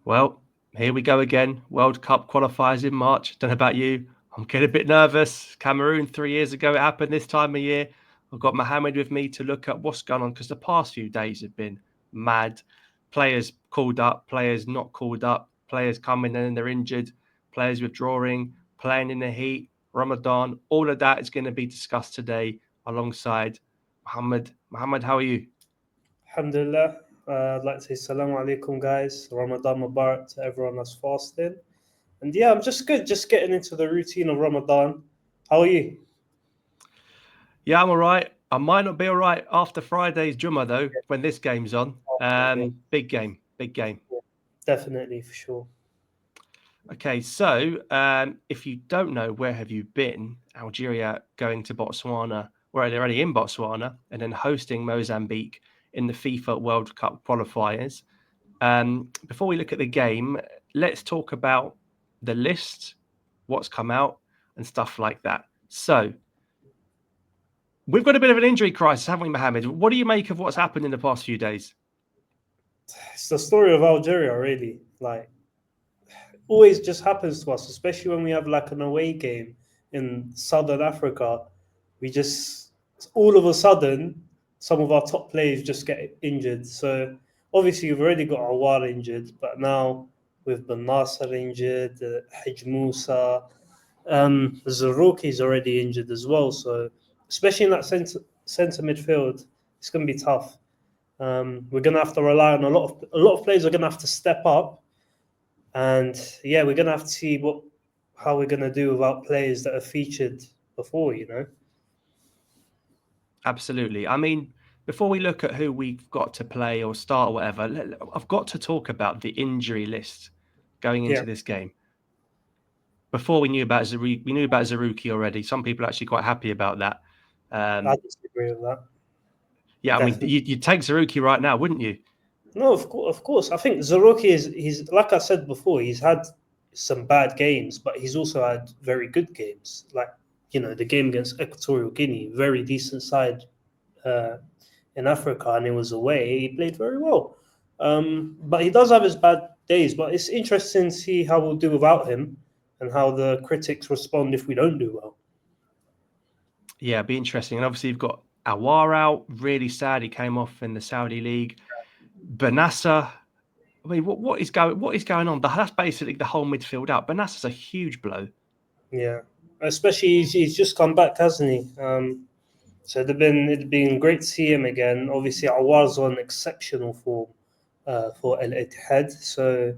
Well, here we go again. World Cup qualifiers in March. Don't know about you. I'm getting a bit nervous. Cameroon 3 years ago, it happened this time of year. I've got Mohamed with me to look at what's going on because the past few days have been mad. Players called up, players not called up, players coming in and they're injured, players withdrawing, playing in the heat, Ramadan. All of that is going to be discussed today alongside Mohamed. Mohamed, how are you? Alhamdulillah. I'd like to say Assalamu alaikum, guys. Ramadan Mubarak to everyone that's fasting. And yeah, I'm just good, just getting into the routine of Ramadan. How are you? Yeah, I'm all right. I might not be all right after Friday's Jummah, though, when this game's on. Yeah, Big game, big game. definitely, for sure. Okay, so if you don't know, where have you been? Algeria going to Botswana, well, they're already in Botswana, and then hosting Mozambique in the FIFA World Cup qualifiers. Before we look at the game, let's talk about the list, what's come out, and stuff like that. So, we've got a bit of an injury crisis, haven't we, Mohamed? What do you make of what's happened in the past few days? It's the story of Algeria, really. Like, always just happens to us, especially when we have like an away game in Southern Africa. We just, all of a sudden, some of our top players just get injured. So obviously, we've already got Awar injured, but now with Ben Nasser injured, Haj Musa, Zarouki is already injured as well. So especially in that centre midfield, it's going to be tough. We're going to have to rely on a lot of players are going to have to step up, and yeah, we're going to have to see how we're going to do without players that are featured before. Absolutely. I mean, before we look at who we've got to play or start or whatever, I've got to talk about the injury list going into Yeah, this game. Before we knew about Zarouki already. Some people are actually quite happy about that. I disagree with that. Yeah, I mean, Definitely. you'd take Zarouki right now, wouldn't you? No, of course. I think Zarouki he's like I said before, he's had some bad games, but he's also had very good games. Like the game against Equatorial Guinea, very decent side uh, in Africa, and it was away. He played very well, but he does have his bad days. But it's interesting to see how we'll do without him, and how the critics respond if we don't do well. Yeah, it'd be interesting. And obviously, you've got Awar out. Really sad. He came off in the Saudi League. Benassa. I mean, what is going on? That's basically the whole midfield out. Benassa's a huge blow. Yeah, especially he's just come back, hasn't he? So it'd been great to see him again. Obviously, Awar's on exceptional form for Al Ittihad. So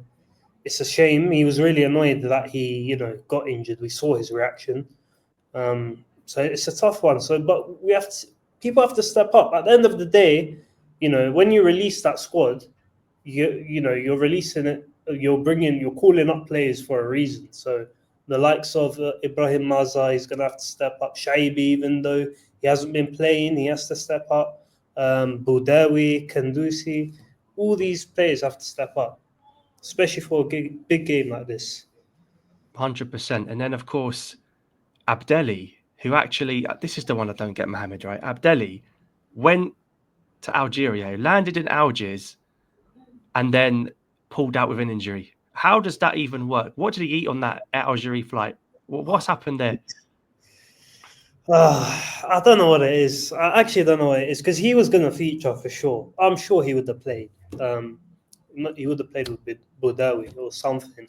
it's a shame. He was really annoyed that he got injured. We saw his reaction. So it's a tough one. So, but people have to step up. At the end of the day, when you release that squad, you're releasing it. You're calling up players for a reason. So the likes of Ibrahim Maza, he's going to have to step up. Shaibi, even though he hasn't been playing, he has to step up. Boudawi, Kandusi, all these players have to step up, especially for a big game like this. 100%. And then, of course, Abdelli, who actually, this is the one I don't get, Mohamed, right? Abdelli went to Algeria, landed in Algiers, and then pulled out with an injury. How does that even work? What did he eat on that Algeria flight? What's happened there? I don't know what it is. I actually don't know what it is because he was going to feature for sure. I'm sure he would have played. He would have played with Boudawi or something.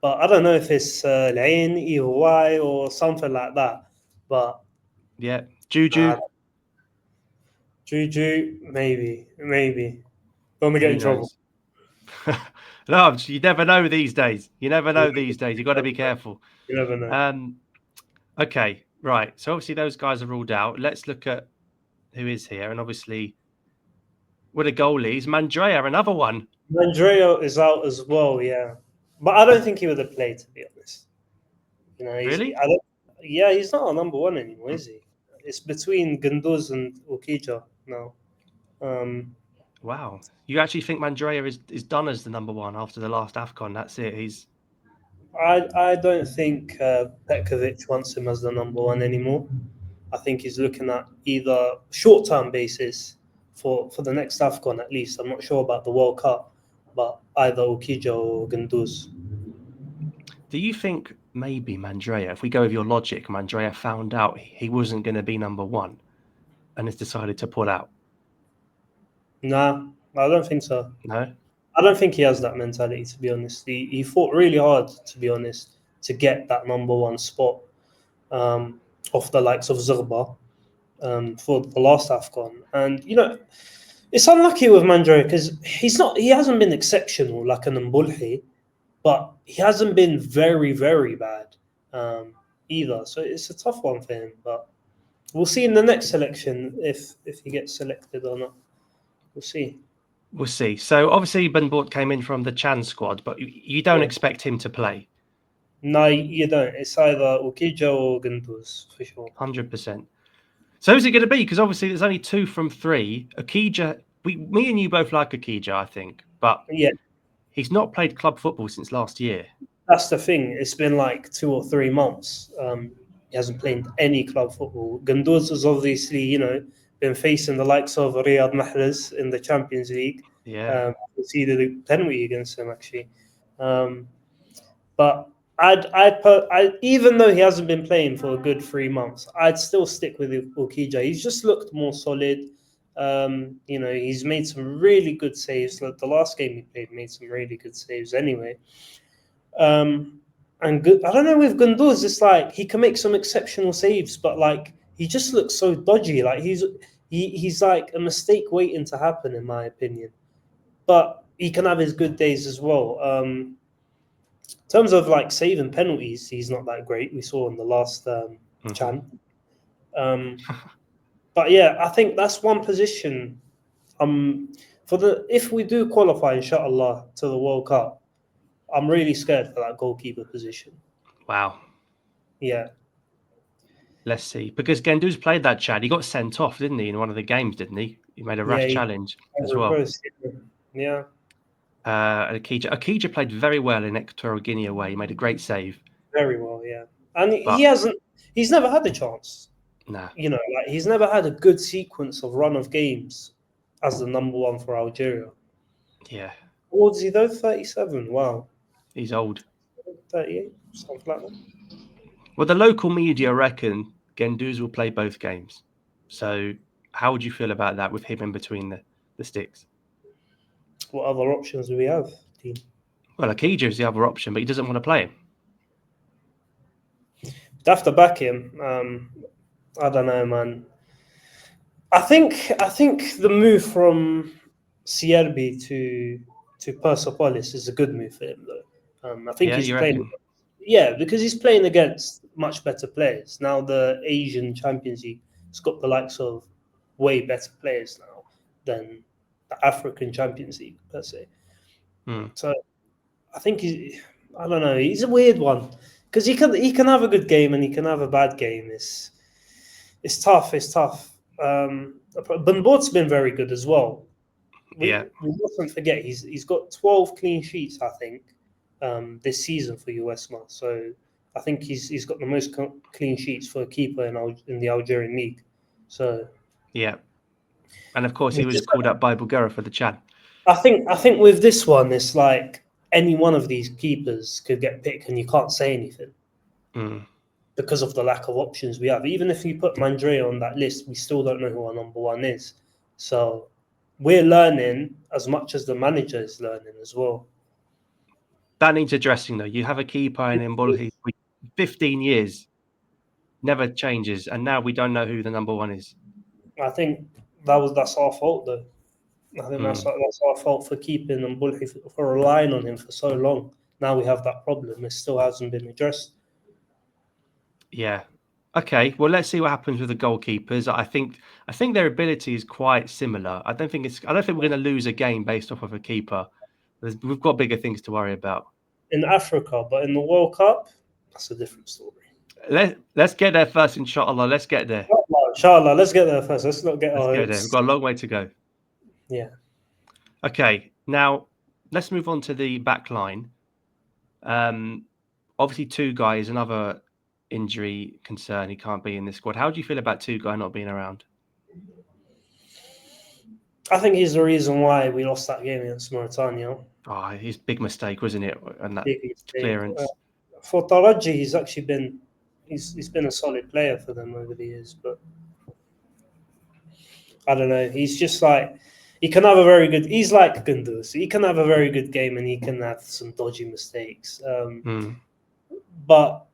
But I don't know if it's Lain, EY or something like that. But Yeah, Juju. Juju, maybe. Don't get Who in trouble. knows? No, you never know these days. You never know these days. You've got to be careful. You never know. Okay, right. So obviously those guys are ruled out. Let's look at who is here. And obviously, with the goalies, Mandrea, another one. Andrea is out as well, yeah. But I don't think he would have played, to be honest. Really? He's not our number one anymore, is he? It's between Ganduz and Okija now. Wow. You actually think Mandrea is done as the number one after the last AFCON? That's it. I don't think Petkovic wants him as the number one anymore. I think he's looking at either short-term basis for the next AFCON at least. I'm not sure about the World Cup, but either Ukija or Ganduz. Do you think maybe Mandrea, if we go with your logic, Mandrea found out he wasn't going to be number one and has decided to pull out? Nah, I don't think so. No? I don't think he has that mentality, to be honest. He fought really hard, to be honest, to get that number one spot um, off the likes of Zerba for the last AFCON. And, it's unlucky with Mandre because he hasn't been exceptional like an Mbulhi, but he hasn't been very, very bad either. So it's a tough one for him. But we'll see in the next selection if he gets selected or not. We'll see. We'll see. So obviously Ben Bort came in from the Chan squad, but you don't expect him to play. No, you don't. It's either Ukija or Gunduz for sure. 100%. So who's it going to be? Because obviously there's only 2 from 3. Ukija, me and you both like Ukija, I think, but Yeah, he's not played club football since last year. that's the thing. It's been like 2 or 3 months. He hasn't played any club football. Gunduz has obviously, been facing the likes of Riyad Mahrez in the Champions League. Yeah. Conceded a penalty against him actually. But I even though he hasn't been playing for a good 3 months, I'd still stick with Ukija. He's just looked more solid. He's made some really good saves. Like the last game he played, made some really good saves anyway. And good, I don't know with Gunduz, it's like he can make some exceptional saves, but like he just looks so dodgy. Like he's like a mistake waiting to happen, in my opinion. But he can have his good days as well. In terms of like saving penalties, he's not that great. We saw in the last Chan. But yeah, I think that's one position. If we do qualify, inshallah, to the World Cup, I'm really scared for that goalkeeper position. Wow. Yeah. Let's see. Because Gendouzi played that Chad. He got sent off, didn't he, in one of the games, didn't he? He made a rash challenge as well. Yeah. Akija played very well in Equatorial Guinea away. He made a great save. Very well, yeah. And he's never had a chance. Nah. Like he's never had a good sequence of run of games as the number one for Algeria. Yeah. How old is he though? 37. Wow. He's old. 38, something like that. Well, the local media reckon Gendouzi will play both games. So how would you feel about that with him in between the sticks? What other options do we have, team? Well, Akija is the other option, but he doesn't want to play him. You'd have to back him. I don't know, man. I think the move from CRB to Persepolis is a good move for him, though. I think he's playing. Yeah, because he's playing against much better players. Now the Asian Champions League has got the likes of way better players now than the African Champions League per se. So I think I don't know. He's a weird one because he can have a good game and he can have a bad game. It's tough. It's tough. Ben Bort's been very good as well. We mustn't forget he's got 12 clean sheets, I think, this season for USMA. So I think he's got the most clean sheets for a keeper in the Algerian league. So yeah, and of course he was called up by Bulgaria for the Chad. I think with this one, it's like any one of these keepers could get picked, and you can't say anything because of the lack of options we have. Even if you put Mandrea on that list, we still don't know who our number one is. So we're learning as much as the manager is learning as well. That needs addressing, though. You have a keeper in Mbulhi for 15 years, never changes, and now we don't know who the number one is. I think that's our fault, though. I think that's our fault for keeping Mbulhi, for relying on him for so long. Now we have that problem. It still hasn't been addressed. Yeah. Okay. Well, let's see what happens with the goalkeepers. I think their ability is quite similar. I don't think we're going to lose a game based off of a keeper. We've got bigger things to worry about. In Africa, but in the World Cup, that's a different story. Let's get there first, inshallah. Let's get there. Inshallah, let's get there first. Let's not get our hopes. We've got a long way to go. Yeah. Okay. Now, let's move on to the back line. Obviously, Tugay is another injury concern. He can't be in this squad. How do you feel about Tugay not being around? I think he's the reason why we lost that game against Mauritania. Oh, his big mistake, wasn't it? And that Big mistake. clearance. For Taraji, he's actually been he's been a solid player for them over the years, but I don't know. He's just like he can have a very good. He's like Gunduz. He can have a very good game and he can have some dodgy mistakes. But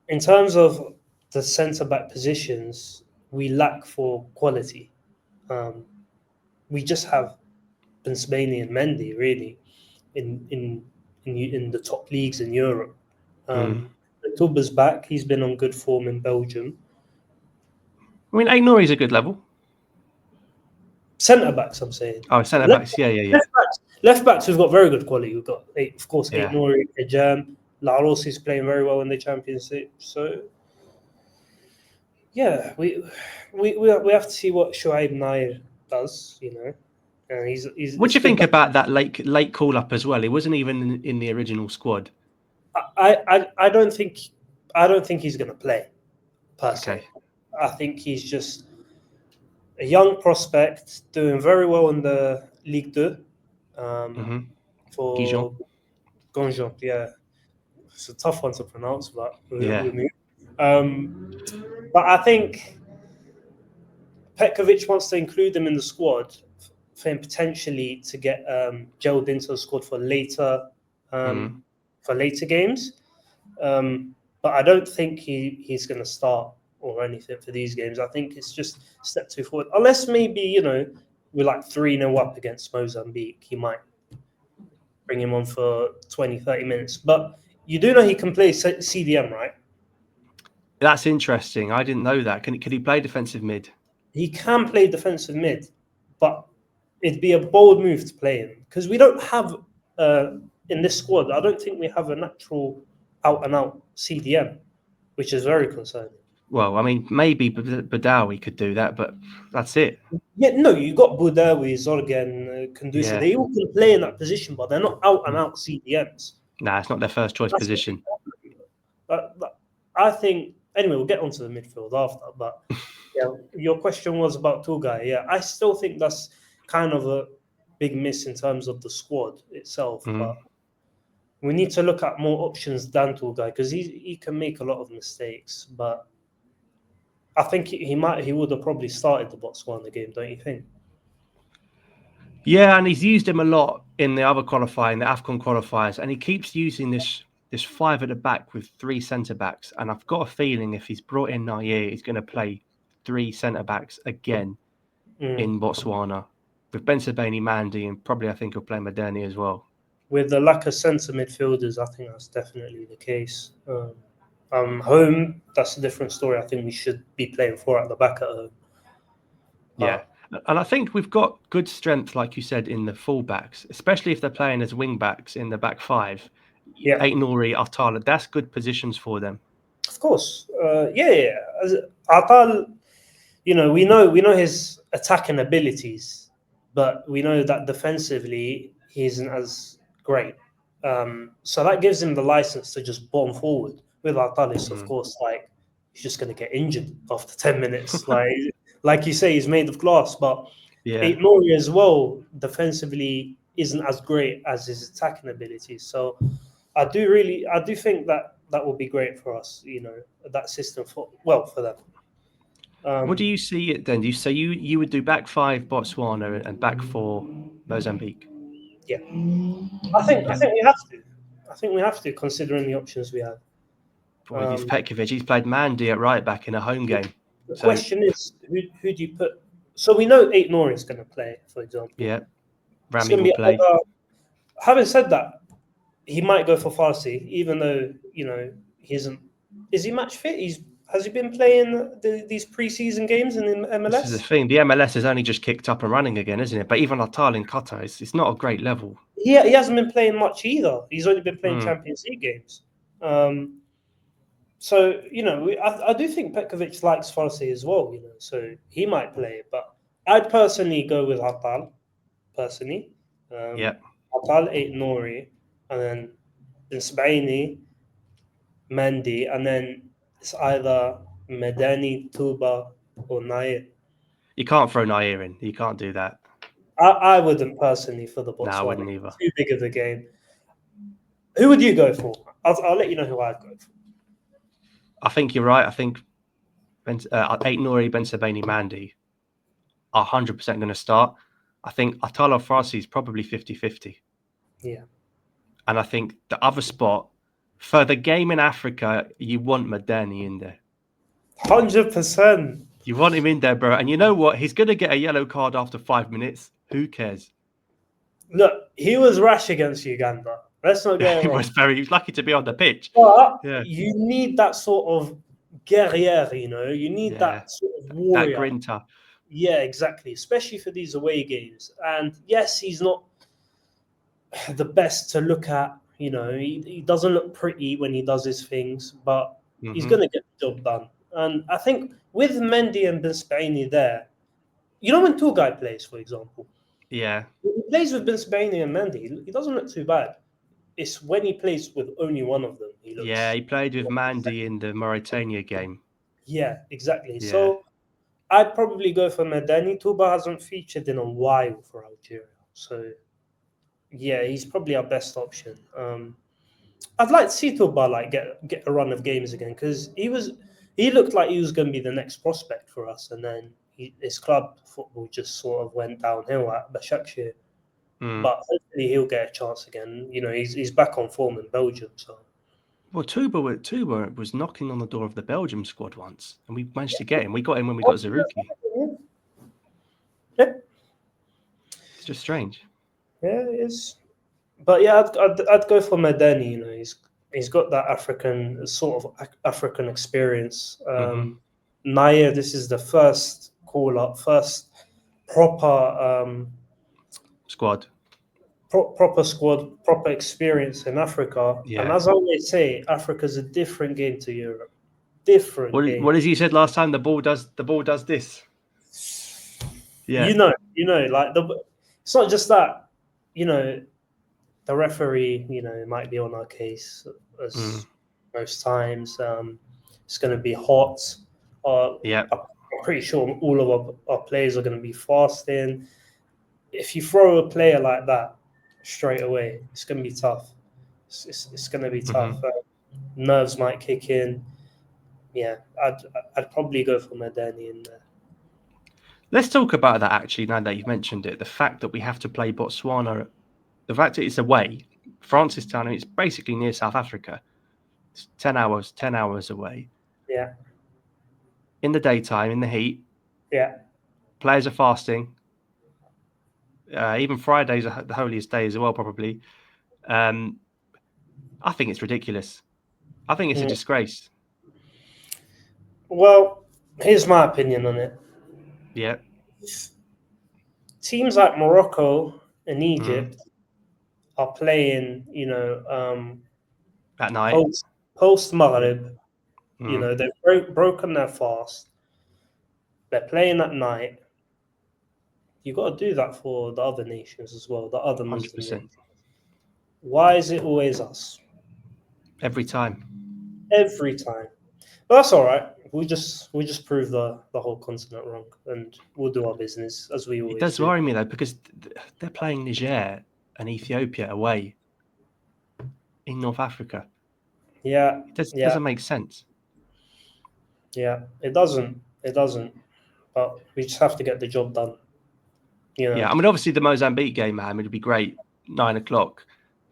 in terms of the centre back positions, we lack for quality. We just have Ben Sebaini and Mendy really in the top leagues in Europe. Tuba's back. He's been on good form in Belgium. I mean, Ait-Nouri's a good level. Centre backs, I'm saying. Oh, centre backs. Yeah. Left backs, we've got very good quality. We've got, of course, Ait-Nouri, Ejam. Laros is playing very well in the Championship. So, yeah, we have to see what Shoaib Nair does. You know, and he's. What do you think about that late call up as well? He wasn't even in the original squad. I don't think he's going to play. Personally, okay. I think he's just a young prospect doing very well in the Ligue 2 for Gonjon. Yeah, it's a tough one to pronounce, but but I think Petkovic wants to include him in the squad for him potentially to get gelled into the squad for later games. But I don't think he's going to start or anything for these games. I think it's just a step too forward. Unless maybe, we're like 3-0 up against Mozambique. He might bring him on for 20, 30 minutes. But you do know he can play CDM, right? That's interesting. I didn't know that. Can he play defensive mid? He can play defensive mid, but it'd be a bold move to play him. Because we don't have, in this squad, I don't think we have a natural out-and-out CDM, which is very concerning. Well, I mean, maybe Badawi could do that, but that's it. Yeah, no, you got Boudaoui, Zorgan, Kundusi. Yeah. They all can play in that position, but they're not out-and-out CDMs. Nah, it's not their first choice position. But I think, anyway, we'll get onto the midfield after, but yeah, your question was about Tugai. Yeah, I still think that's kind of a big miss in terms of the squad itself, but we need to look at more options than Tugai because he can make a lot of mistakes, but I think he would have probably started the Botswana game, don't you think? Yeah, and he's used him a lot in the other qualifying, the AFCON qualifiers, and he keeps using this 5 at the back with 3 centre backs. And I've got a feeling if he's brought in Nair, he's going to play 3 centre backs again in Botswana with Ben Sebaini, Mandy, and probably I think he'll play Moderni as well. With the lack of centre midfielders, I think that's definitely the case. Home, that's a different story. I think we should be playing 4 at the back at home. Yeah. And I think we've got good strength, like you said, in the full-backs, especially if they're playing as wing-backs in the back 5. Yeah. Ait-Nouri, Atala, that's good positions for them. Of course. Yeah. Atal, we know his attacking abilities, but we know that defensively he isn't as great. So that gives him the license to just bomb forward. With Artalis, of course, he's just going to get injured after 10 minutes. like you say, he's made of glass. But Ait-Nouri as well, defensively, isn't as great as his attacking abilities. So I do think that will be great for us. That system for them. What do you see it then? You would do back 5 Botswana and back 4 Mozambique? Yeah, I think we have to. I think we have to, considering the options we have. He's Petkovic. He's played Mandy at right back in a home game. The question is, who do you put? So we know Ait-Nouri is going to play, for example. Yeah, Rami will play. Having said that, he might go for Farsi, even though he isn't. Is he match fit? Has he been playing these pre-season games in MLS? This is the thing. The MLS has only just kicked up and running again, isn't it? But even Atal in Qatar, it's not a great level. He hasn't been playing much either. He's only been playing Champions League games. So, I do think Petkovic likes Farsi as well, so he might play. But I'd personally go with Atal, personally. Atal, Ait-Nouri, and then Sebaini, Mandy, and then it's either Medani, Tuba, or Nair. You can't throw Nair in. You can't do that. I wouldn't personally for the No, I wouldn't Botswana. either. Too big of a game. Who would you go for? I'll let you know who I'd go for. I think you're right. I think Ait-Nouri, Ben Sebaini, Mandy are 100% going to start. I think Atala Farsi is probably 50-50. Yeah. And I think the other spot, for the game in Africa, you want Madani in there. 100%. You want him in there, bro. And you know what? He's going to get a yellow card after 5 minutes. Who cares? Look, he was rash against Uganda. Let's not get it He wrong. was lucky to be on the pitch. But Yeah. you need that sort of guerriere, You need Yeah. that sort of That warrior. grinter. Yeah, exactly. Especially for these away games. And yes, he's not the best to look at. He doesn't look pretty when he does his things, but he's going to get the job done. And I think with Mendy and Ben Spaini there, when Turgay plays, for example, Yeah. when he plays with Ben Spaini and Mendy, he doesn't look too bad. It's when he plays with only one of them, he looks. Yeah, he played with Mandy in the Mauritania game. Yeah, exactly. Yeah. So I'd probably go for Medani. Tuba hasn't featured in a while for Algeria. So yeah, he's probably our best option. I'd like to see Tuba get a run of games again because he looked like he was going to be the next prospect for us, and then his club football just sort of went downhill at Başakşehir. But hopefully he'll get a chance again. He's back on form in Belgium. So well, Tuba was knocking on the door of the Belgium squad once, and we managed to get him. We got him when we got Zaruki. Yeah. It's just strange. Yeah, it is. But yeah, I'd go for Medeni. He's got that sort of African experience. Nair, this is the first call up, first proper squad, proper squad, proper experience in Africa. Yeah. And as I always say, Africa's a different game to Europe. Different game. What as you said last time, the ball does this. Yeah. It's not just that. The referee, might be on our case as most times. It's going to be hot. Yeah. I'm pretty sure all of our players are going to be fasting. If you throw a player like that straight away, it's going to be tough. It's going to be tough. Nerves might kick in. Yeah, I'd probably go for Medeni in there. Let's talk about that actually. Now that you've mentioned it, the fact that we have to play Botswana. The fact that it's away, Francistown, it's basically near South Africa. It's 10 hours away. Yeah. In the daytime, in the heat. Yeah. Players are fasting. Even Fridays are the holiest day as well, probably. I think it's ridiculous. I think it's a disgrace. Well, here's my opinion on it. Yeah. Teams like Morocco and Egypt are playing, at night, post Maghrib. They've broken their fast. They're playing at night. You got to do that for the other nations as well, the other Muslim 100%. nations. Why is it always us? Every time. But that's all right. We just prove the whole continent wrong, and we'll do our business as we always do. It does worry me though, because they're playing Niger and Ethiopia away in North Africa. Yeah, it doesn't make sense. Yeah, it doesn't. But we just have to get the job done. Yeah, I mean, obviously the Mozambique game, Mohamed, would be great. 9:00.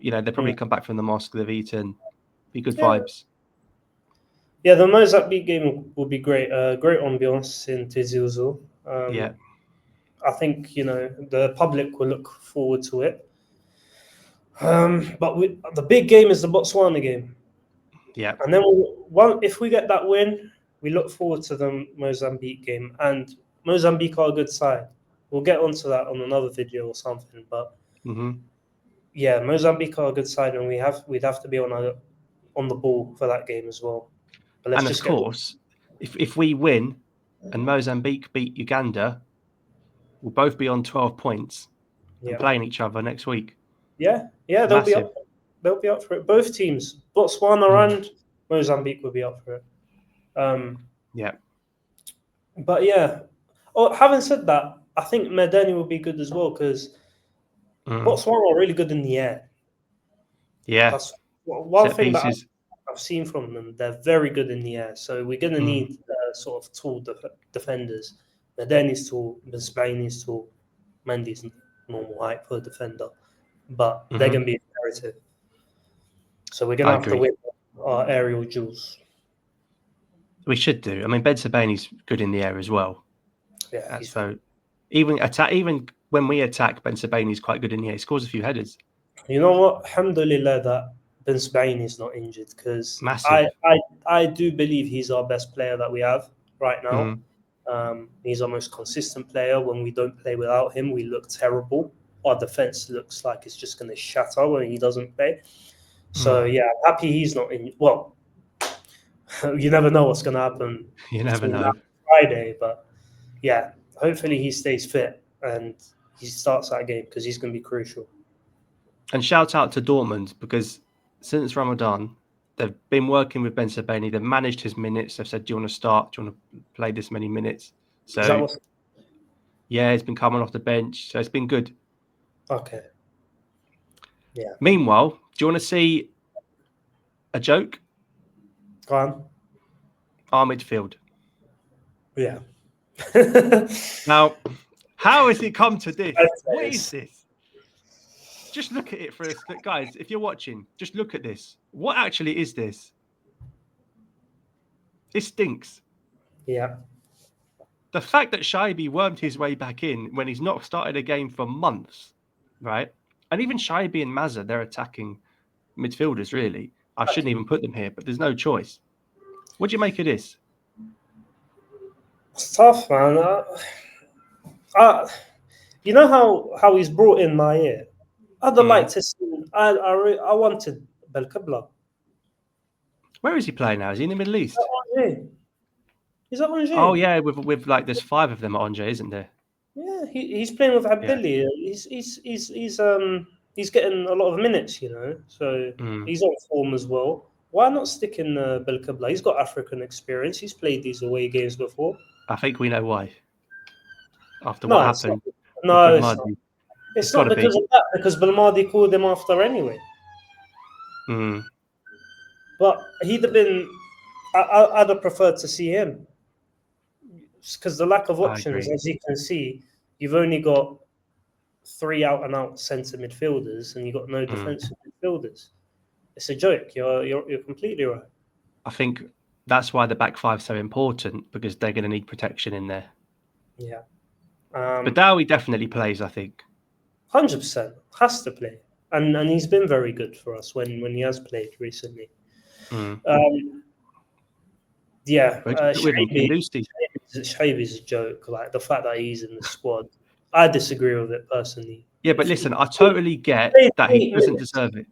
They'll probably come back from the mosque they've eaten. Be good vibes. Yeah, the Mozambique game will be great. Great ambiance in Tiziuzu. Yeah. I think the public will look forward to it. But the big game is the Botswana game. Yeah. And then if we get that win, we look forward to the Mozambique game. And Mozambique are a good side. We'll get onto that on another video or something. But yeah, Mozambique are a good side, and we'd have to be on the ball for that game as well. But and of course, if we win and Mozambique beat Uganda, we'll both be on 12 points and playing each other next week. Yeah, they'll be up. They'll be up for it. Both teams, Botswana and Mozambique, will be up for it. Yeah. But yeah. Oh, having said that, I think Medani will be good as well because Mm. Botswana are really good in the air. Yeah, That's one set thing that pieces. I've seen from them. They're very good in the air. So we're going to Mm. need sort of tall defenders. Medani's tall, Bisbaini's tall, Mandy's normal height for a defender. But they're going to be imperative. So we're going to I have to agree. win our aerial duels. We should do. I mean, Ben Sebaini's good in the air as well. Yeah, So even when we attack, Ben Sebaini's quite good in the air. He scores a few headers. you know what? Alhamdulillah that Ben Sebaini is not injured because Massive. I do believe he's our best player that we have right now. Mm. He's our most consistent player. When we don't play without him, we look terrible. Our defense looks like it's just going to shatter when he doesn't play. So yeah, I'm happy he's not in. Well, you never know what's going to happen You never between now know. and Friday, but yeah, hopefully he stays fit and he starts that game because he's going to be crucial. And shout out to Dortmund because since Ramadan, they've been working with Ben Sebaini. They've managed his minutes. They've said, "Do you want to start? Do you want to play this many minutes?" So Is that what's yeah, he's been coming off the bench, so it's been good. okay? Yeah. Meanwhile, do you want to see a joke? Go on. Our midfield. Yeah. Now, how has it come to this? What is this? Just look at it for us, guys. If you're watching, just look at this. What actually is this? It stinks. Yeah. The fact that Shaibi wormed his way back in when he's not started a game for months, right? And even Shaibi and Mazza, they're attacking midfielders, really. I shouldn't even put them here, but there's no choice. What do you make of this? It's tough, man. You know how he's brought in Nair? I'd like to see. I wanted Belkabla. Where is he playing now? Is he in the Middle East? He's at Angers. Oh yeah, with like there's 5 of them at Angers, isn't there? Yeah, he's playing with Abdelli. He's getting a lot of minutes, you know. So he's on form as well. Why not stick in Belkabla? He's got African experience. He's played these away games before. I think we know why. After No, what it's happened not. with No, it's not. Belmadi. It's not because of that. Because Belmadi called him after anyway. But he'd have been. I'd have preferred to see him because the lack of options, as you can see, you've only got 3 out-and-out centre midfielders, and you've got no defensive midfielders. It's a joke. You're completely right. I think that's why the back 5 is so important because they're going to need protection in there. Yeah. But Dowie definitely plays, I think. 100% has to play, and he's been very good for us when he has played recently. Yeah, Shaibi's a joke. Like the fact that he's in the squad, I disagree with it personally. Yeah, but listen, I totally get that he doesn't deserve it.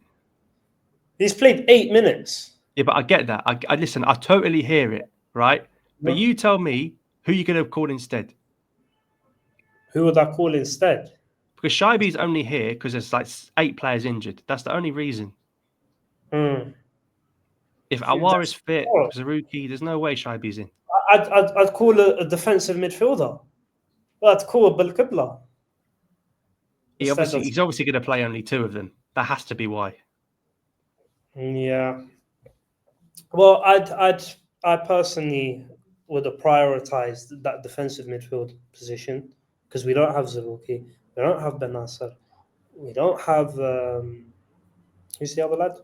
He's played 8 minutes. Yeah, but I get that. I listen. I totally hear it, right? But you tell me who you're going to call instead. Who would I call instead? Because Shaibi's only here because there's like 8 players injured. That's the only reason. If Awar is fit, Zaruki, there's no way Shaibi's in. I'd call a defensive midfielder. I'd call Belkabla. He's obviously going to play only 2 of them. That has to be why. Yeah. Well, I personally would have prioritized that defensive midfield position because we don't have Zaruki, we don't have Ben Nasser, we don't have who's the other lad?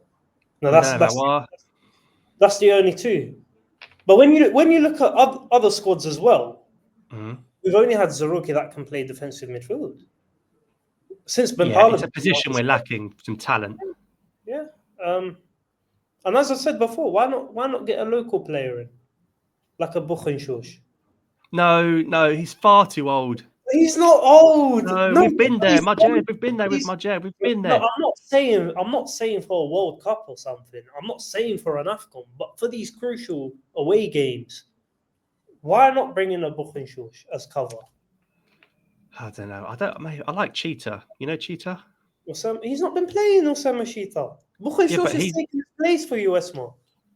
No, that's the only 2. But when you look at other squads as well, we've only had Zaruki that can play defensive midfield. Since Ben it's a position we're lacking some talent. Yeah. And as I said before, why not get a local player in? Like a Buchenshosh? No, he's far too old. He's not old. No, we've been there. We've been there with Majer. We've been there. No, I'm not saying for a World Cup or something. I'm not saying for an AFCON, but for these crucial away games, why not bring in a Buchenshosh as cover? I don't know. I like Cheetah. You know Cheetah? He's not been playing Osama Cheetah. Buchenshosh is taking his place for you, Esma.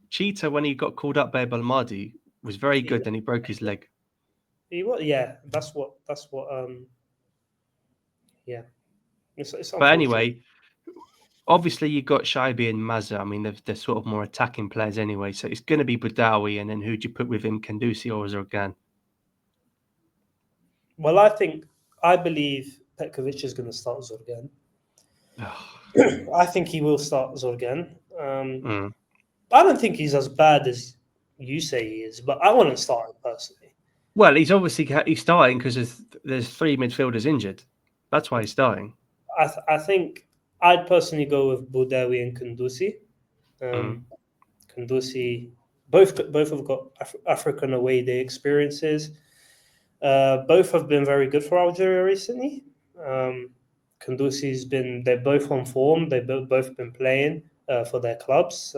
Cheetah, when he got called up by Belmadi, was very good. Then he broke his leg. Yeah, that's what yeah. It's But unfortunate. anyway, obviously you've got Shaibi and Mazza. I mean, they're sort of more attacking players anyway. So it's going to be Badawi, and then who'd you put with him, Kandusi or Zorgan? Well, I believe Petkovic is going to start Zorgan. I think he will start Zorgan. Mm. I don't think he's as bad as you say he is, but I wouldn't start him personally. Well, he's starting because there's 3 midfielders injured. That's why he's starting. I think I'd personally go with Boudawi and Kundusi. Mm. Kundusi, both have got African away day experiences. Both have been very good for Algeria recently. Kundusi's been, they're both on form. They've both been playing for their clubs.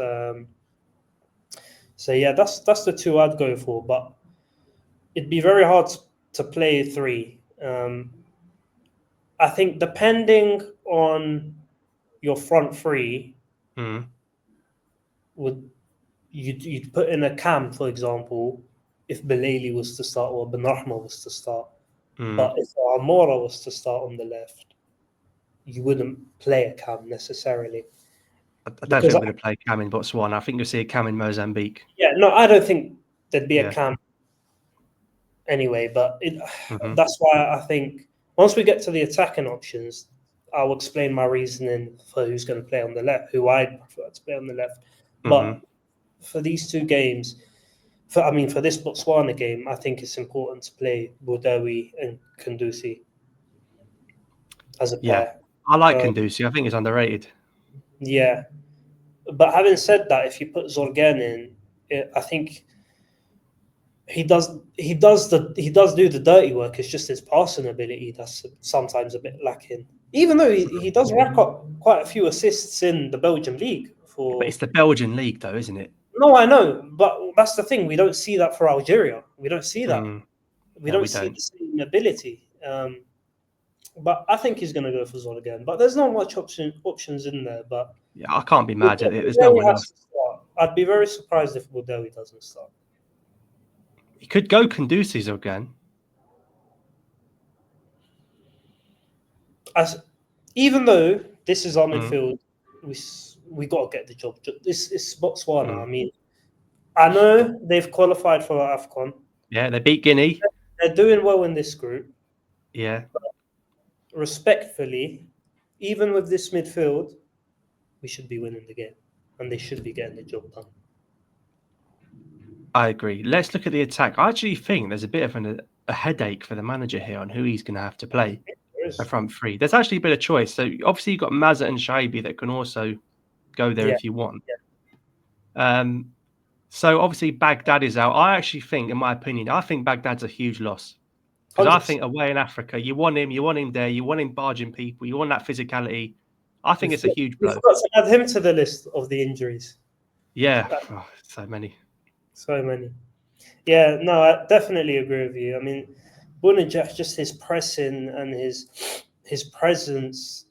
So yeah, that's the two I'd go for. But it'd be very hard to play 3. I think depending on your front 3, Mm. would you'd put in a Cam, for example, if Belali was to start or Ben Rahma was to start. But Mm. if Amora was to start on the left, you wouldn't play a Cam necessarily. I don't Because think we're going to play Cam in Botswana. I think you'll see a Cam in Mozambique. yeah, no, I don't think there'd be a Yeah. Cam anyway. But Mm-hmm. that's why I think once we get to the attacking options, I'll explain my reasoning for who's going to play on the left, who I'd prefer to play on the left. But Mm-hmm. for these 2 games, for this Botswana game, I think it's important to play Boudawi and Kundusi as a Yeah. pair. I like Kandusi. I think he's underrated. Yeah, but having said that, if you put Zorgan in, I think he does do the dirty work. It's just his passing ability that's sometimes a bit lacking. Even though he does rack up quite a few assists in the Belgian league But for. it's the Belgian league, though, isn't it? No, I know, but that's the thing. We don't see that for Algeria. We don't see that. Mm. We No, don't we see don't. the same ability. But I think he's going to go for Zorgan. But there's not much options in there. But Yeah, I can't be mad at it. There's no Boudawi one has else. to start. I'd be very surprised if Boudawi doesn't start. He could go Kandusi's again. Even though this is our Mm. midfield, we got to get the job. This is Botswana. I Mm. mean, I know they've qualified for AFCON. Yeah, they beat Guinea. They're doing well in this group. Yeah. Respectfully, even with this midfield, we should be winning the game, and they should be getting the job done. I agree. Let's look at the attack. I actually think there's a bit of a headache for the manager here on who he's going to have to play a front 3. There's actually a bit of choice. So obviously you've got Mazza and Shaibi that can also go there Yeah. if you want. So obviously Baghdad is out. I actually think, in my opinion, I think Baghdad's a huge loss. Because I 100%. think away in Africa, you want him there, you want him barging people, you want that physicality. I think it's a huge We blow. forgot to add him to the list of the injuries. Yeah, so many. So many. Yeah, no, I definitely agree with you. I mean, Bounedjah, just his pressing and his presence,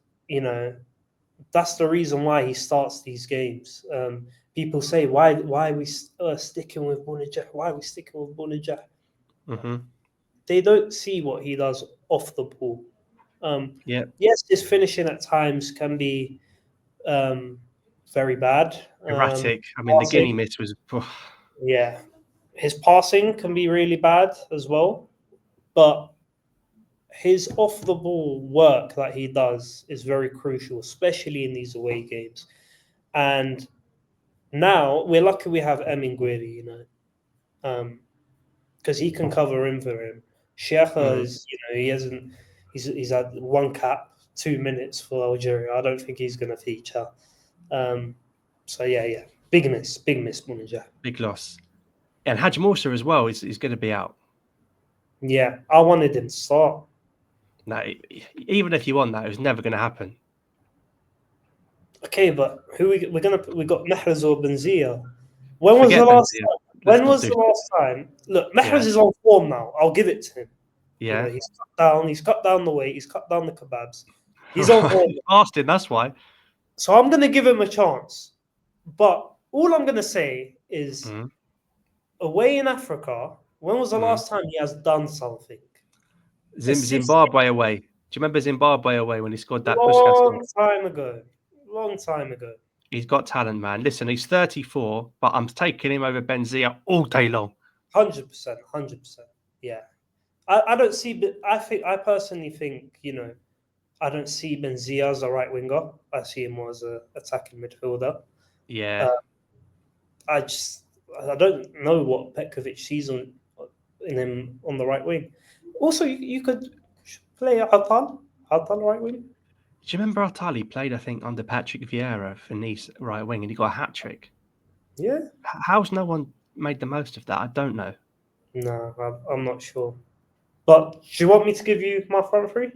that's the reason why he starts these games. People say, why are we sticking with Bounedjah? Why are we sticking with Bounedjah? Mm-hmm. They don't see what he does off the ball. Yeah. Yes, his finishing at times can be very bad. Erratic. I mean, the Guinea miss was... Yeah. His passing can be really bad as well. But his off the ball work that he does is very crucial, especially in these away games. And now we're lucky we have Ait-Nouri, because he can cover in for him. Sheikha is, he's had 1 cap, 2 minutes for Algeria. I don't think he's going to feature. So yeah, big miss, Bounedjah. Big loss. And Haj Morsa as well is going to be out. Yeah, I wanted him to start. No, even if you want that, it was never going to happen. Okay, but we got Mahrez or Benzia. When was the last time? Look, Mahrez is on form now. I'll give it to him. Yeah. He's cut down the weight, he's cut down the kebabs. He's on form. Fasting, that's why. So I'm gonna give him a chance. But all I'm gonna say is away in Africa, when was the last time he has done something? Zimbabwe away. you remember Zimbabwe away when he scored that Puskas goal? Long time ago. Long time ago. He's got talent, man. Listen, he's 34, but I'm taking him over Benzia all day long. 100%. 100%. Yeah. I don't see. I personally think, I don't see Benzia as a right winger. I see him more as an attacking midfielder. Yeah. I don't know what Petkovic sees in him on the right wing. Also, you could play Atal right wing. Do you remember Atali played, I think, under Patrick Vieira for Nice right wing, and he got a hat trick? Yeah. How's no one made the most of that? I don't know. No, I'm not sure. But do you want me to give you my front three?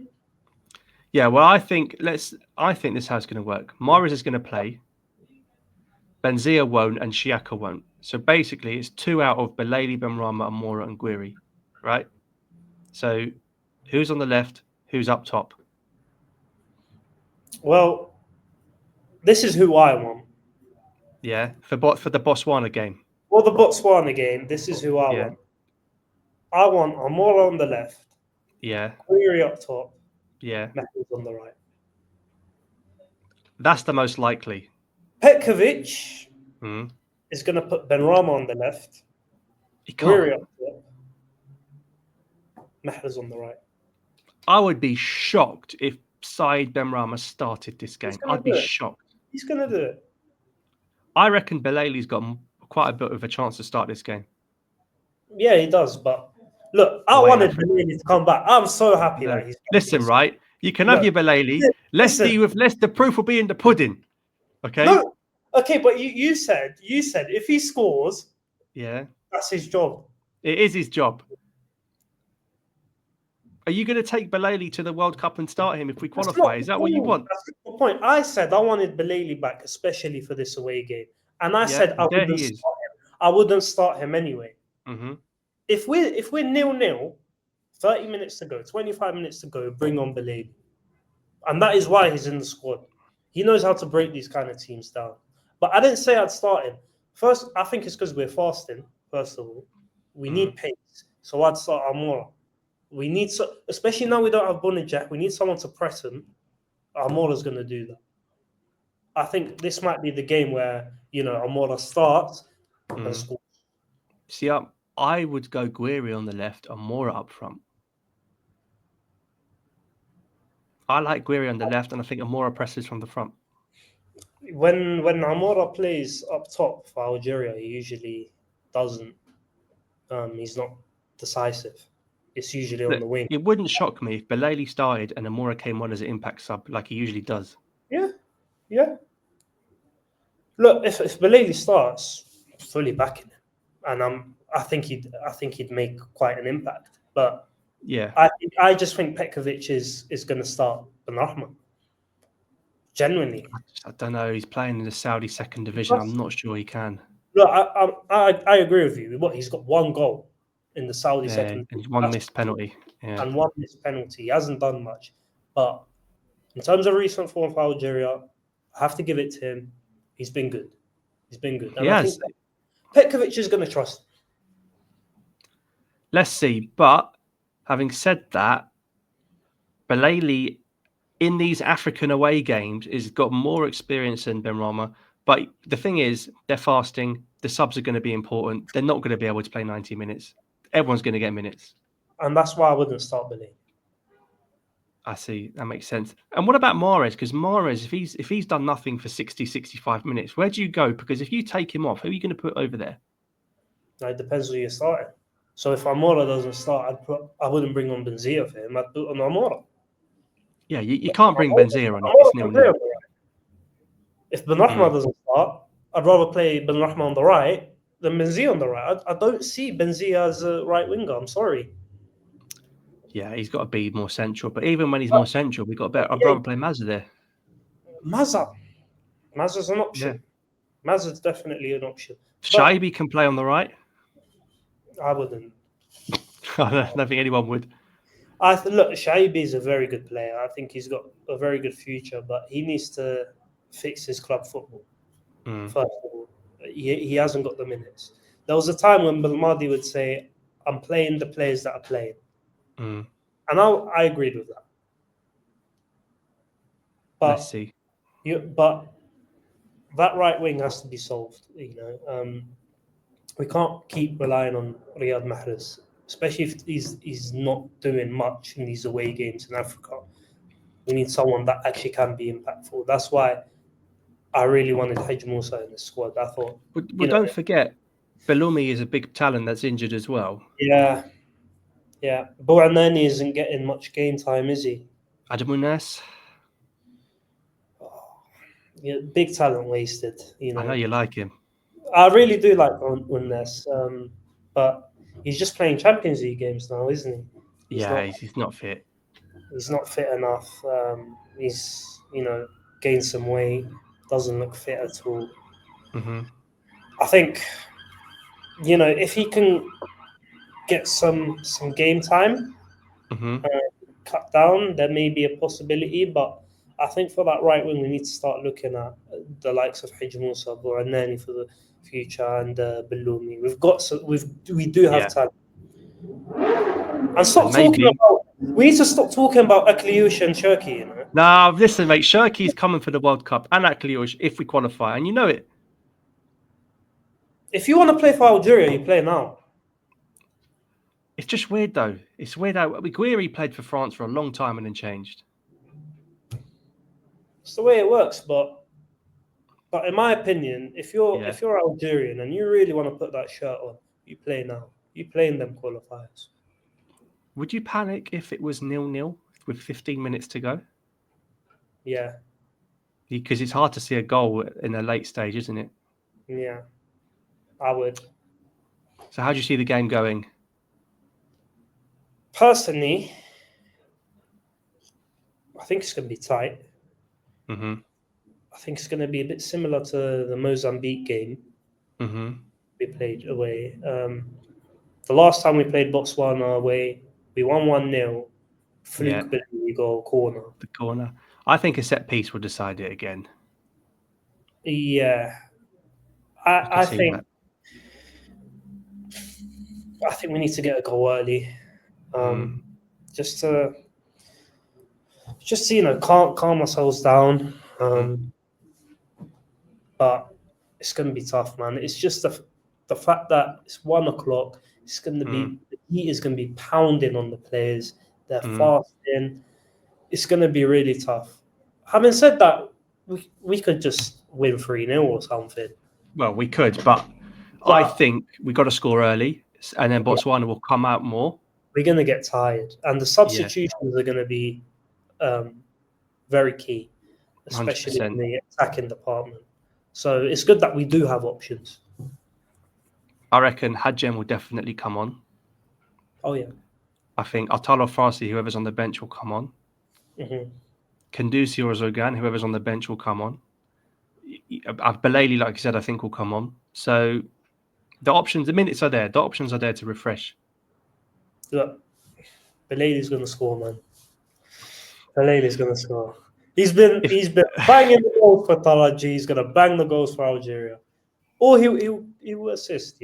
Yeah, well, I think this is how it's going to work. Mahrez is going to play. Benzia won't, and Xhaka won't. So basically, it's 2 out of Belali, Benrahma, Amora, and Guiri, right? So who's on the left? Who's up top? Well, this is who I want. Yeah, for the Botswana game. Well, the Botswana game, this is who I want. I want Amora on the left. Yeah. Guiri up top. Yeah. Metals on the right. That's the most likely. Petkovic is going to put Benrahma on the left. Guiri up top. Metals on the right. I would be shocked if Said Benrahma started this game. I'd be shocked. He's going to do it. I reckon Belali's got quite a bit of a chance to start this game. Yeah, he does. But look, I wanted Belali to come back. I'm so happy that he's. Listen, right? You can have your Belali. Let's see the proof will be in the pudding. Okay. No. Okay, but you said if he scores, that's his job. It is his job. Are you going to take Belali to the World Cup and start him if we qualify? Is that what you want? That's the point. I said I wanted Belali back, especially for this away game, and I said I wouldn't start him anyway. Mm-hmm. If we're 0-0, 30 minutes to go, 25 minutes to go, bring on Belali, and that is why he's in the squad. He knows how to break these kind of teams down. But I didn't say I'd start him. First, I think it's because we're fasting. First of all, we need pace, so I'd start Amora. We need especially now we don't have Bonijak. We need someone to press him. Amora's going to do that. I think this might be the game where Amora starts and scores. See, I would go Guiri on the left, Amora up front. I like Guiri on the left, and I think Amora presses from the front. When Amora plays up top for Algeria, he usually doesn't. He's not decisive. It's usually on the wing. It wouldn't shock me if Belali started and Amora came on as an impact sub like he usually does. Yeah. Look, if Belali starts, I'm fully backing him, and I think he'd make quite an impact. But yeah, I just think Petkovic is going to start Benrahma. Genuinely, I don't know. He's playing in the Saudi second division. I'm not sure he can. Look, I agree with you. He's got 1 goal in the Saudi second, and 1 missed penalty. Yeah. And 1 missed penalty. He hasn't done much, but in terms of recent form for Algeria, I have to give it to him. He's been good. And I think Petkovic is going to trust him. Let's see. But having said that, Belali in these African away games has got more experience than Benrahma. But the thing is, they're fasting. The subs are going to be important. They're not going to be able to play 90 minutes. Everyone's going to get minutes. And that's why I wouldn't start Belali. I see. That makes sense. And what about Mahrez? Because Mahrez, if he's done nothing for 60, 65 minutes, where do you go? Because if you take him off, who are you going to put over there? It depends who you're starting. So if Amora doesn't start, I wouldn't bring on Benzia for him. I'd put on Amora. Yeah, you can't bring Benzia on it. It's 0-0. If Benrahma doesn't start, I'd rather play Benrahma on the right than Benzia on the right. I don't see Benzia as a right winger. I'm sorry. Yeah, he's got to be more central. But even when he's more central, we've got better. I'd rather play Mazza there. Mazza's an option. Yeah. Mazza's definitely an option. Shaibi can play on the right. I wouldn't. I don't think anyone would. Look, Shaibi is a very good player. I think he's got a very good future, but he needs to fix his club football. First of all, he hasn't got the minutes. There was a time when Belmadi would say, "I'm playing the players that are playing," and I agreed with that. Let's But see. but that right wing has to be solved. We can't keep relying on Riyad Mahrez, especially if he's not doing much in these away games in Africa. We need someone that actually can be impactful. That's why I really wanted Haj Musa in the squad. I thought, Well, don't forget, Bellumi is a big talent that's injured as well. yeah. Bouamani isn't getting much game time, is he? Adamunas, Oh, yeah, big talent wasted. I know you like him. I really do like Unnes, but he's just playing Champions League games now, isn't he? He's Yeah, not. he's not fit. He's not fit enough. He's gained some weight. Doesn't look fit at all. Hmm. I think if he can get some game time, Hmm. cut down, there may be a possibility. But I think for that right wing, we need to start looking at the likes of Haj Musa or Nani for the future and Belloumi. We do have Yeah, talent. And and maybe. we need to stop talking about Akliush and Shirky. Now, listen, mate. Shirky's coming for the World Cup and Akliush if we qualify, and you know it. If you want to play for Algeria, you play now. It's just weird, though. It's weird how Guiri played for France for a long time and then changed. It's the way it works, but in my opinion, if you're Yeah. Algerian and you really want to put that shirt on, you play now. You play in them qualifiers. Would you panic if it was 0-0 with 15 minutes to go? Yeah, Because it's hard to see a goal in a late stage, isn't it? yeah, I would. So how do you see the game going? Personally, I think it's going to be tight. Mm-hmm. I think it's going to be a bit similar to the Mozambique game we played away. The last time we played Botswana away, we won 1-0. Fluke goal, corner. The corner. I think a set piece will decide it again. Yeah, I think we need to get a goal early, just to calm ourselves down. But it's going to be tough, man. It's just the fact that it's 1:00. It's going to be the heat is going to be pounding on the players. They're fasting. It's going to be really tough. Having said that, we could just win 3-0 or something. Well, we could, but I think we got to score early, and then Botswana will come out more. We're going to get tired, and the substitutions are going to be very key, especially 100%. in the attacking department. So it's good that we do have options. I reckon Hadjem will definitely come on. Oh, yeah. I think Altalo Farsi, whoever's on the bench, will come on. Kandusi or Zogan, whoever's on the bench, will come on. Belali, like you said, I think will come on. So the options, the minutes are there. The options are there to refresh. Look, Belali's going to score, man. Belali's going to score. He's been banging the goals for Taraji. He's going to bang the goals for Algeria. Or he will assist,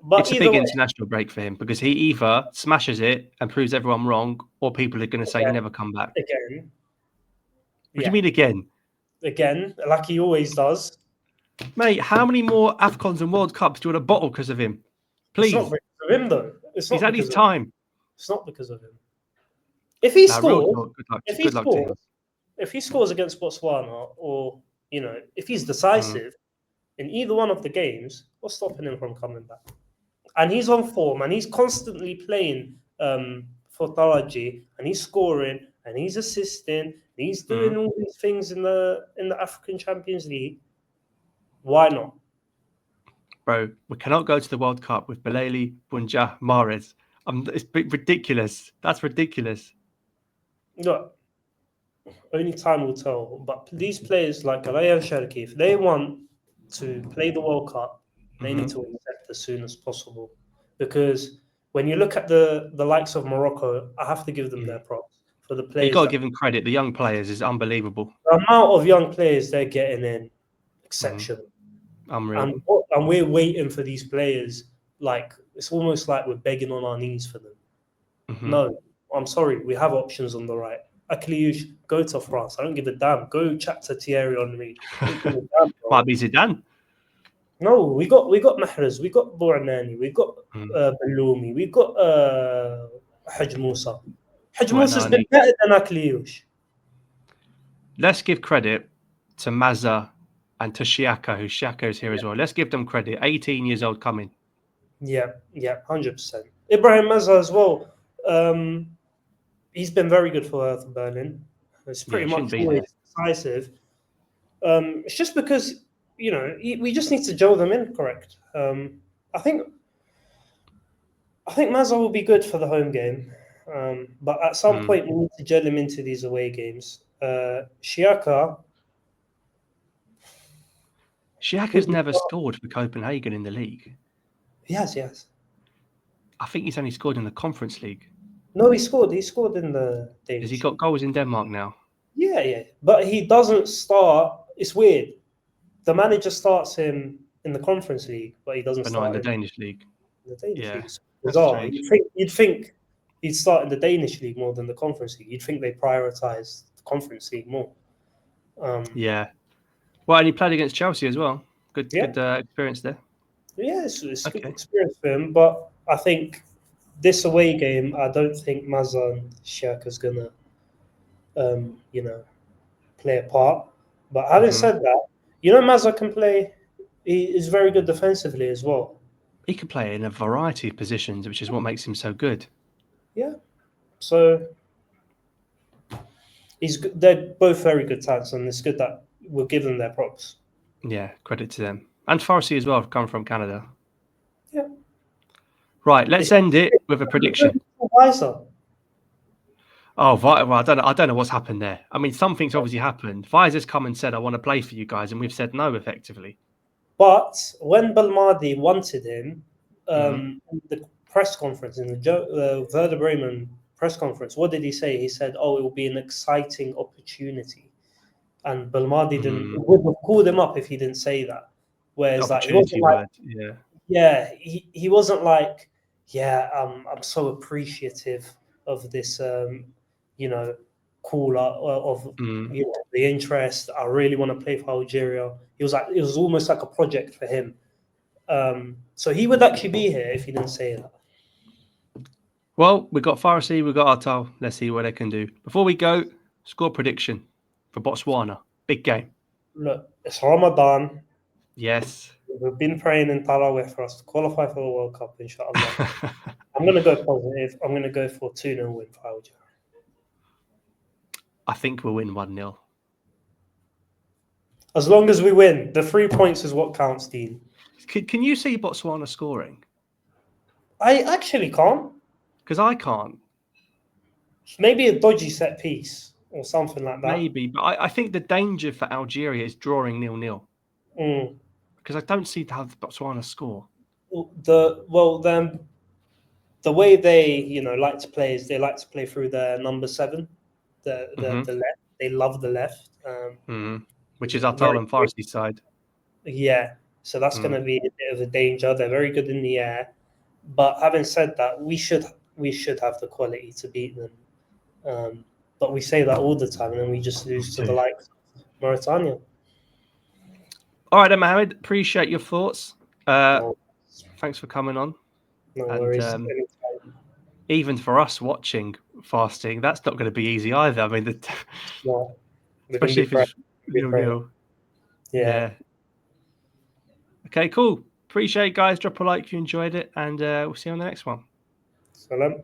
But it's a big international break for him because he either smashes it and proves everyone wrong, or people are going to say he never come back. Again. What do you mean again? Again, like he always does. Mate, how many more AFCONs and World Cups do you want to bottle because of him? Please. It's not because of him, though. He's had his time. It's not because of him. If he scores, if he scores against Botswana, or if he's decisive in either one of the games, what's stopping him from coming back? And he's on form, and he's constantly playing for Taraji, and he's scoring, and he's assisting, and he's doing all these things in the African Champions League. Why not? Bro, we cannot go to the World Cup with Belali, Bunja, Mahrez. It's ridiculous. That's ridiculous. Look, only time will tell. But these players like Alaya and Sharki, if they want to play the World Cup, they need to accept as soon as possible. Because when you look at the likes of Morocco, I have to give them their props for the players. You've got to give them credit. The young players is unbelievable. The amount of young players they're getting in, exceptional. Unreal. And we're waiting for these players. Like, it's almost like we're begging on our knees for them. No, I'm sorry. We have options on the right. Akliouche, go to France. I don't give a damn. Go chat to Thierry Henry. I don't give a damn, bro. Might be Zidane. No, we got Mahrez, we got Bournani, we got Mm. Balloumi, we got Haj Musa. Haj Musa's been Bournani. better than Akliouche. Let's give credit to Mazza and to Shiaka, who Shiako's here as well. Let's give them credit. 18 years old coming. Yeah, 100%. Ibrahim Mazza as well. He's been very good for Hertha Berlin. It's pretty shouldn't much be always decisive. It's just because, we just need to gel them in correct. I think Mazza will be good for the home game. But at some point, we need to gel him into these away games. Shiaka's never scored for Copenhagen in the league. Yes. I think he's only scored in the Conference League. No, he scored. He scored in the Danish. Has he got goals in Denmark now? Yeah. But he doesn't start. It's weird. The manager starts him in the Conference League, but he doesn't start in the Danish League. The Danish League. That's bizarre. strange. You'd think he'd start in the Danish League more than the Conference League. You'd think they prioritise the Conference League more. Yeah. Well, and he played against Chelsea as well. Good experience there. Yeah, it's good experience for him. But I think this away game, I don't think Mazza and Xhaka's gonna, play a part. But having said that, Mazza can play. He is very good defensively as well. He can play in a variety of positions, which is what makes him so good. Yeah. So they're both very good talents, and it's good that we'll give them their props. Yeah, credit to them. And Farsi as well, come from Canada. Yeah. Right, let's end it with a prediction. Oh, well, I don't know what's happened there. I mean, something's obviously happened. Visor's come and said, I want to play for you guys, and we've said no, effectively. But when Belmadi wanted him, in the press conference, in the Werder Bremen press conference, what did he say? He said, it will be an exciting opportunity. And Belmadi would have called him up if he didn't say that. Whereas he wasn't like, I'm so appreciative of this, call of the interest. I really want to play for Algeria. It was almost like a project for him. So he would actually be here if he didn't say that. Well, we've got Farsi, we've got Artal. Let's see what they can do. Before we go, score prediction for Botswana. Big game. Look, it's Ramadan. Yes. We've been praying in Tarawih for us to qualify for the World Cup, inshallah. I'm going to go positive. I'm going to go for 2-0 win for Algeria. I think we'll win 1-0. As long as we win, the 3 points is what counts, Dean. Can you see Botswana scoring? I actually can't. Because I can't. Maybe a dodgy set piece or something like that. Maybe, but I think the danger for Algeria is drawing 0-0. Because I don't see how Botswana score. The way they like to play is they like to play through their number 7, the left. They love the left, which is Artal and Farsi's side. Yeah, so that's going to be a bit of a danger. They're very good in the air, but having said that, we should have the quality to beat them. But we say that all the time, and then we just lose to the likes of Mauritania. All right, then, Mohamed. Appreciate your thoughts. Thanks for coming on. No worries. Even for us watching fasting, that's not going to be easy either. I mean, especially if it's 0-0. Yeah. Okay, cool. Appreciate it, guys. Drop a like if you enjoyed it, and we'll see you on the next one. Salam.